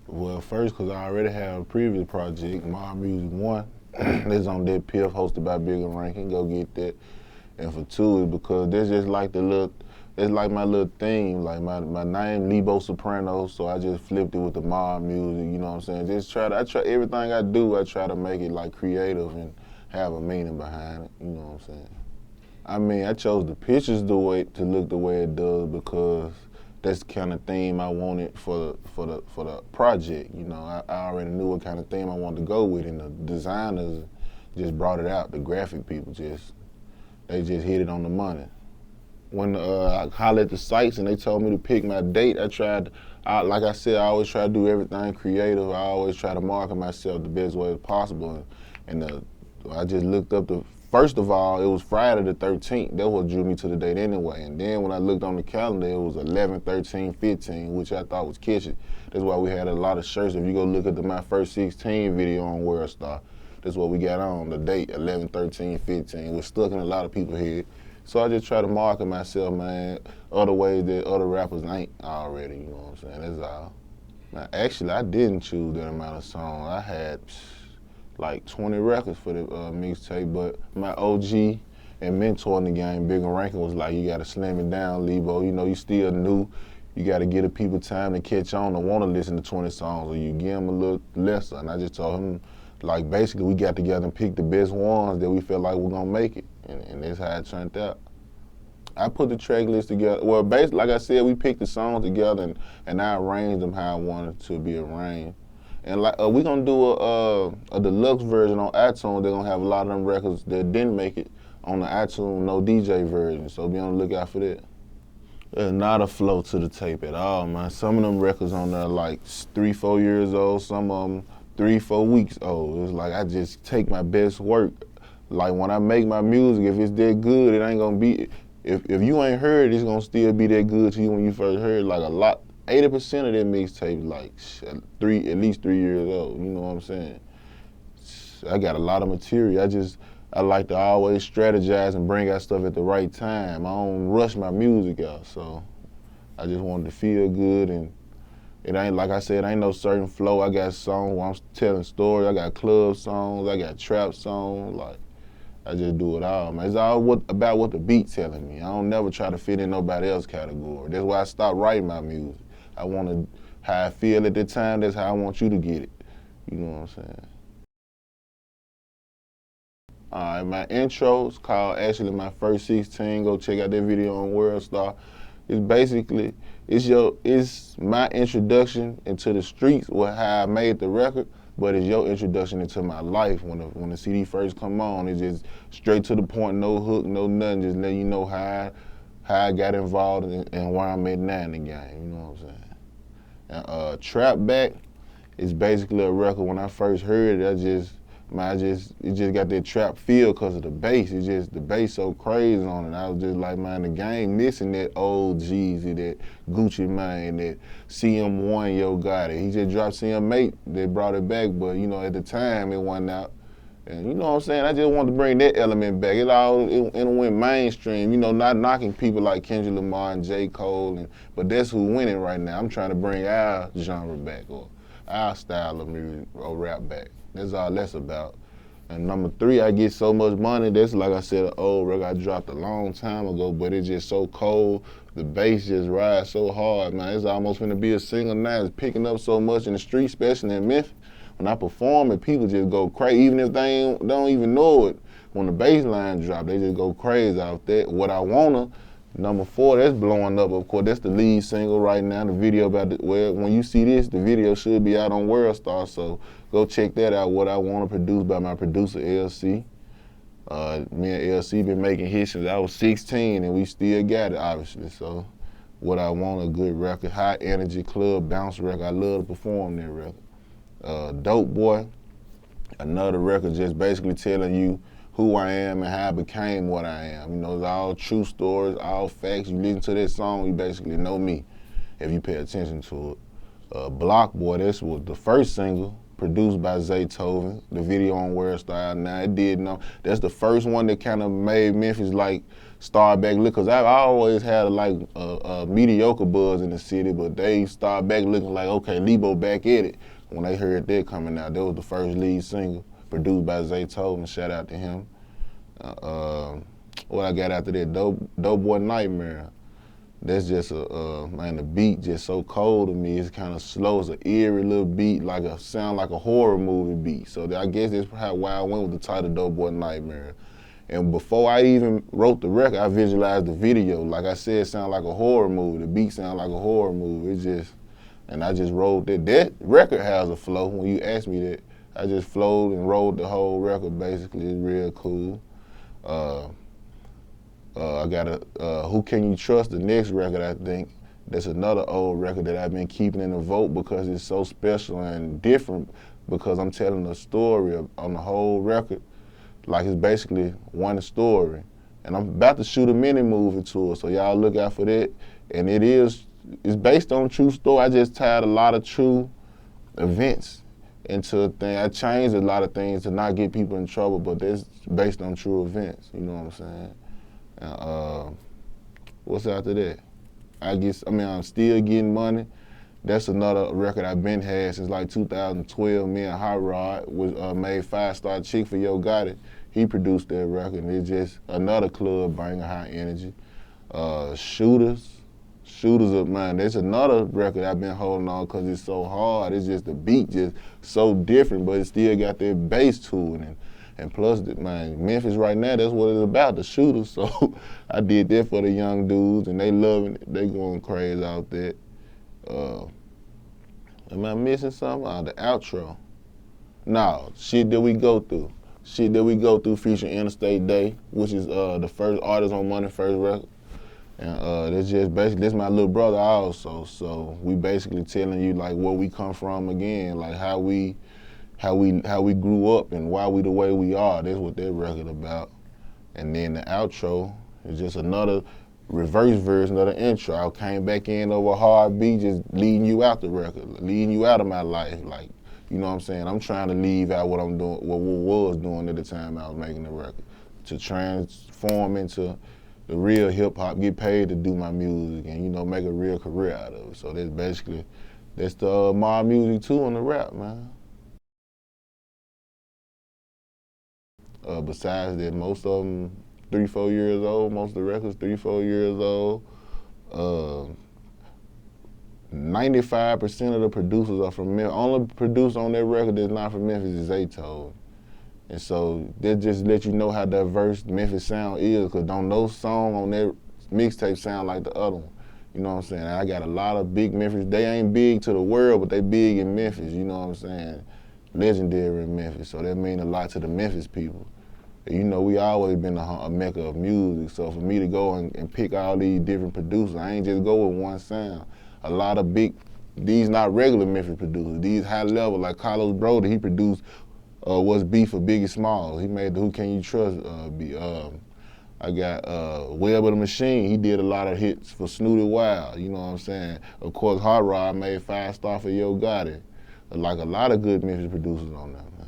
Well, first, because I already have a previous project, Mobb Musik 1. It's on that Piff, hosted by Bigger Rankin. Go get that. And for 2 is because that's just like it's like my little theme. Like my name, Lebo Soprano, so I just flipped it with the Mobb Musik, you know what I'm saying? I try everything I do, I try to make it like creative and have a meaning behind it, you know what I'm saying? I mean, I chose the pictures to look the way it does because that's the kind of theme I wanted for the project. You know, I already knew what kind of theme I wanted to go with, and the designers just brought it out. The graphic people they just hit it on the money. When I hollered at the sites and they told me to pick my date, like I said, I always try to do everything creative. I always try to market myself the best way possible. And I just looked up first of all, it was Friday the 13th. That's what drew me to the date anyway. And then when I looked on the calendar, it was 11, 13, 15, which I thought was kitschy. That's why we had a lot of shirts. If you go look at my first 16 video on World Star, that's what we got on, the date, 11, 13, 15. It was stuck in a lot of people's head. So I just try to market myself, man, other ways that other rappers ain't already, you know what I'm saying? That's all. Now, actually, I didn't choose that amount of songs. I had like 20 records for the mixtape, but my OG and mentor in the game, Bigger Rankin, was like, you gotta slim it down, Lebo. You know, you still new. You gotta give the people time to catch on and wanna listen to 20 songs, or you give them a little lesser. And I just told him, like, basically, we got together and picked the best ones that we felt like we're gonna make it. And that's how it turned out. I put the track list together. Well, basically, like I said, we picked the songs together and I arranged them how I wanted to be arranged. And like we're gonna do a deluxe version on iTunes. They're gonna have a lot of them records that didn't make it on the iTunes no DJ version. So be on the lookout for that. There's not a flow to the tape at all, man. Some of them records on there like 3, 4 years old. Some of them 3, 4 weeks old. It's like I just take my best work. Like when I make my music, if it's that good, it ain't gonna be. If you ain't heard it, it's gonna still be that good to you when you first heard it. Like 80% of that mixtape like at least 3 years old. You know what I'm saying? I got a lot of material. I like to always strategize and bring out stuff at the right time. I don't rush my music out, so I just wanted to feel good. And it ain't, like I said, ain't no certain flow. I got songs where I'm telling stories. I got club songs. I got trap songs. Like, I just do it all, man. It's all about what the beat telling me. I don't never try to fit in nobody else's category. That's why I stopped writing my music. I want to, how I feel at the time, that's how I want you to get it. You know what I'm saying? My intro's called, actually, my first 16. Go check out that video on World Star. It's basically, it's my introduction into the streets, how I made the record, but it's your introduction into my life. When the CD first come on, it's just straight to the point, no hook, no nothing, just let you know how I got involved and where I'm at now in the game, you know what I'm saying? And Trap Back is basically a record. When I first heard it, it just got that trap feel because of the bass. It's just, the bass so crazy on it. I was just like, man, the game missing that old Jeezy, that Gucci Mane, that CM1 Yo Gotti. He just dropped CM8, they brought it back, but you know, at the time it wasn't out. And you know what I'm saying? I just wanted to bring that element back. It went mainstream, you know, not knocking people like Kendrick Lamar and J. Cole, but that's who winning right now. I'm trying to bring our genre back, or our style of music or rap back. That's all that's about. And number 3, I Get So Much Money. That's, like I said, an old record I dropped a long time ago, but it's just so cold. The bass just rides so hard, man. It's almost gonna be a single now. It's picking up so much in the street, especially in Memphis. When I perform it, people just go crazy, even if they don't even know it. When the bass line drop, they just go crazy out there. What I Wanna, number 4, that's blowing up, of course. That's the lead single right now. The video about it, well, when you see this, the video should be out on World Star, so go check that out. What I Wanna, produced by my producer, LC. Me and LC been making hits since I was 16, and we still got it, obviously. So, What I Want, a good record, high energy club bounce record. I love to perform that record. Dope Boy, another record just basically telling you who I am and how I became what I am. You know, it's all true stories, all facts. You listen to that song, you basically know me if you pay attention to it. Block Boy, this was the first single. produced by Zaytoven. The video on World Style now, it did know. That's the first one that kind of made Memphis like start back look, cause I always had like a mediocre buzz in the city, but they started back looking like, okay, Lebo back at it. When they heard that coming out, that was the first lead single produced by Zaytoven. Shout out to him. What I got after that, Dope Boy Nightmare. That's just man, the beat just so cold to me. It's kind of slow. It's an eerie little beat, sound like a horror movie beat. So I guess that's why I went with the title Dope Boy Nightmare. And before I even wrote the record, I visualized the video. Like I said, it sounded like a horror movie. The beat sounded like a horror movie. And I just wrote that. That record has a flow. When you asked me that, I just flowed and wrote the whole record. Basically, it's real cool. I got Who Can You Trust, the next record, I think. That's another old record that I've been keeping in the vault because it's so special and different, because I'm telling a story on the whole record. Like, it's basically one story. And I'm about to shoot a mini movie to it, so y'all look out for that. And it's based on true story. I just tied a lot of true events into a thing. I changed a lot of things to not get people in trouble, but that's based on true events, you know what I'm saying? What's after that? I'm Still Getting Money. That's another record I've been had since like 2012. Me and Hot Rod made 5-Star Chick for Yo Gotti. He produced that record, and it's just another club banger, high energy. Shooters Up, man. That's another record I've been holding on because it's so hard. It's just the beat just so different, but it still got that bass to it. And plus, man, Memphis right now, that's what it's about, the shooters. So I did that for the young dudes, and they loving it. They going crazy out there. Am I missing something? The outro. No, Shit That We Go Through. Shit That We Go Through featuring Interstate Day, which is the first artist on Money First record. And that's just basically, that's my little brother also. So we basically telling you like where we come from again, like how we grew up and why we the way we are. That's what that record about. And then the outro is just another reverse version of the intro. I came back in over a hard beat, just leading you out the record, leading you out of my life. Like, you know what I'm saying? I'm trying to leave out what I'm doing, what was doing at the time I was making the record, to transform into the real hip hop, get paid to do my music, and you know, make a real career out of it. So that's basically, that's the Mobb Musik too on the rap, man. Besides that, most of them 3-4 years old. Most of the records 3-4 years old. 95% of the producers are from Memphis. Only producer on that record that's not from Memphis is Zaytoven. And so that just let you know how diverse Memphis sound is, because don't no song on that mixtape sound like the other one. You know what I'm saying? I got a lot of big Memphis. They ain't big to the world, but they big in Memphis. You know what I'm saying? Legendary in Memphis. So that mean a lot to the Memphis people. You know, we always been a mecca of music, so for me to go and pick all these different producers, I ain't just go with one sound. A lot of these not regular Memphis producers, these high level, like Carlos Brody, he produced What's Beef for Biggie Smallz. He made the Who Can You Trust beat. I got Web of the Machine, he did a lot of hits for Snooty Wild, you know what I'm saying? Of course, Hot Rod made 5-Star for Yo Gotti. Like a lot of good Memphis producers on that, man.